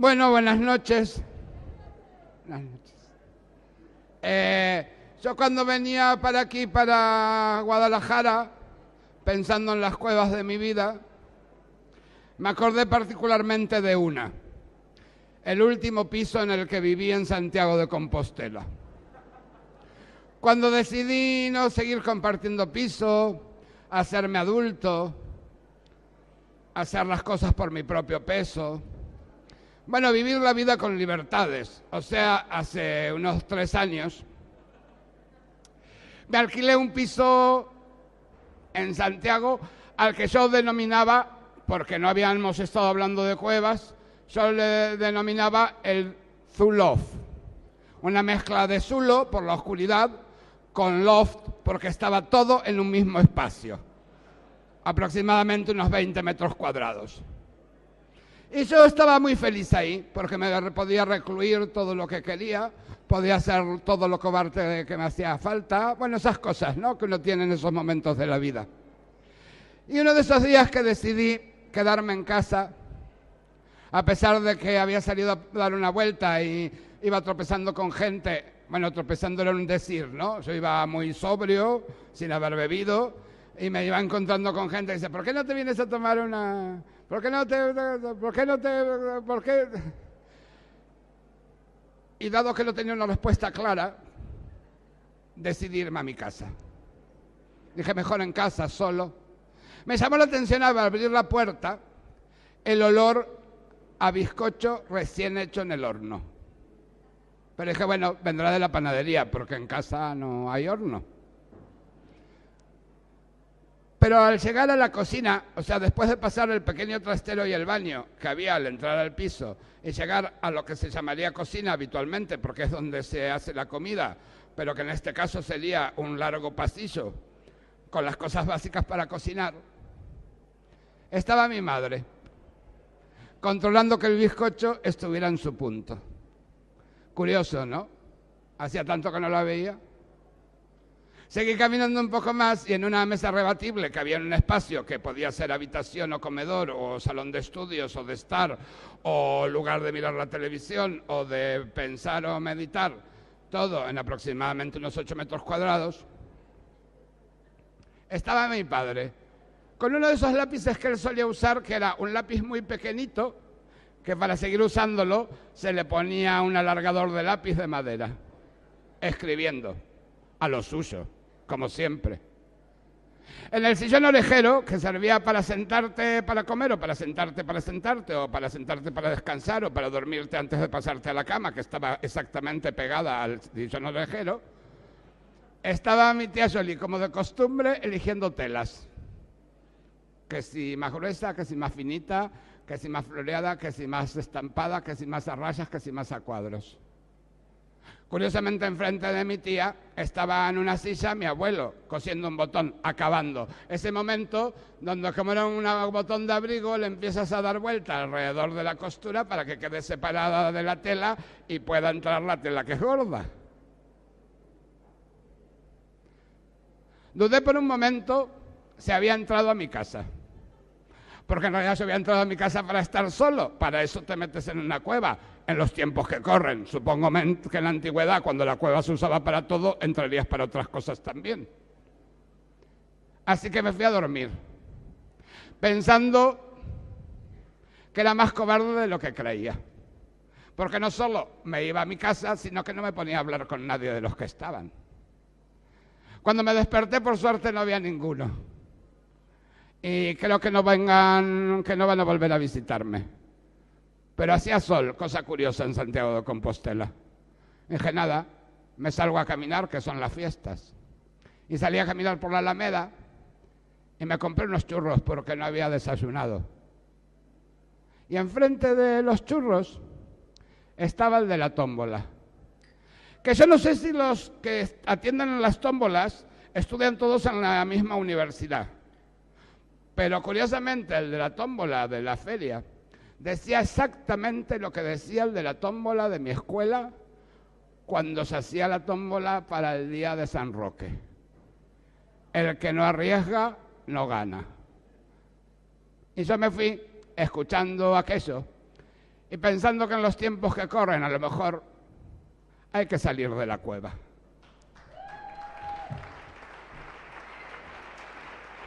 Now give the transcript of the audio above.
Bueno, buenas noches. Buenas noches. Yo cuando venía para aquí, para Guadalajara, pensando en las cuevas de mi vida, me acordé particularmente de una, el último piso en el que viví en Santiago de Compostela. Cuando decidí no seguir compartiendo piso, hacerme adulto, hacer las cosas por mi propio peso, bueno, vivir la vida con libertades, o sea, hace unos 3 años, me alquilé un piso en Santiago al que yo denominaba, porque no habíamos estado hablando de cuevas, yo le denominaba el Zuloft, una mezcla de zulo por la oscuridad con loft porque estaba todo en un mismo espacio, aproximadamente unos 20 metros cuadrados. Y yo estaba muy feliz ahí, porque me podía recluir todo lo que quería, podía hacer todo lo cobarde que me hacía falta, bueno, esas cosas, ¿no?, que uno tiene en esos momentos de la vida. Y uno de esos días que decidí quedarme en casa, a pesar de que había salido a dar una vuelta y iba tropezando con gente, bueno, tropezando era un decir, ¿no? Yo iba muy sobrio, sin haber bebido, y me iba encontrando con gente que dice, ¿por qué no te vienes a tomar una...? ¿Por qué? Y dado que no tenía una respuesta clara, decidí irme a mi casa. Dije, mejor en casa, solo. Me llamó la atención al abrir la puerta el olor a bizcocho recién hecho en el horno. Pero dije, bueno, vendrá de la panadería, porque en casa no hay horno. Pero al llegar a la cocina, o sea, después de pasar el pequeño trastero y el baño que había al entrar al piso y llegar a lo que se llamaría cocina habitualmente, porque es donde se hace la comida, pero que en este caso sería un largo pasillo con las cosas básicas para cocinar, estaba mi madre, controlando que el bizcocho estuviera en su punto. Curioso, ¿no? Hacía tanto que no la veía. Seguí caminando un poco más y en una mesa rebatible que había en un espacio que podía ser habitación o comedor o salón de estudios o de estar o lugar de mirar la televisión o de pensar o meditar, todo en aproximadamente unos 8 metros cuadrados, estaba mi padre con uno de esos lápices que él solía usar, que era un lápiz muy pequeñito, que para seguir usándolo se le ponía un alargador de lápiz de madera, escribiendo a lo suyo, como siempre. En el sillón orejero, que servía para sentarte para comer, o para sentarte, o para sentarte para descansar, o para dormirte antes de pasarte a la cama, que estaba exactamente pegada al sillón orejero, estaba mi tía Jolie, como de costumbre, eligiendo telas. Que si más gruesa, que si más finita, que si más floreada, que si más estampada, que si más a rayas, que si más a cuadros. Curiosamente, enfrente de mi tía estaba en una silla mi abuelo, cosiendo un botón, acabando. Ese momento donde, como era un botón de abrigo, le empiezas a dar vuelta alrededor de la costura para que quede separada de la tela y pueda entrar la tela que es gorda. Dudé por un momento si había entrado a mi casa. Porque en realidad yo había entrado a mi casa para estar solo. Para eso te metes en una cueva, en los tiempos que corren. Supongo que en la antigüedad, cuando la cueva se usaba para todo, entrarías para otras cosas también. Así que me fui a dormir, pensando que era más cobarde de lo que creía. Porque no solo me iba a mi casa, sino que no me ponía a hablar con nadie de los que estaban. Cuando me desperté, por suerte, no había ninguno. Y creo que no van a volver a visitarme. Pero hacía sol, cosa curiosa en Santiago de Compostela. Dije, nada, me salgo a caminar, que son las fiestas. Y salí a caminar por la Alameda y me compré unos churros porque no había desayunado. Y enfrente de los churros estaba el de la tómbola. Que yo no sé si los que atienden en las tómbolas estudian todos en la misma universidad. Pero curiosamente el de la tómbola de la feria decía exactamente lo que decía el de la tómbola de mi escuela cuando se hacía la tómbola para el día de San Roque. El que no arriesga, no gana. Y yo me fui escuchando aquello y pensando que en los tiempos que corren a lo mejor hay que salir de la cueva.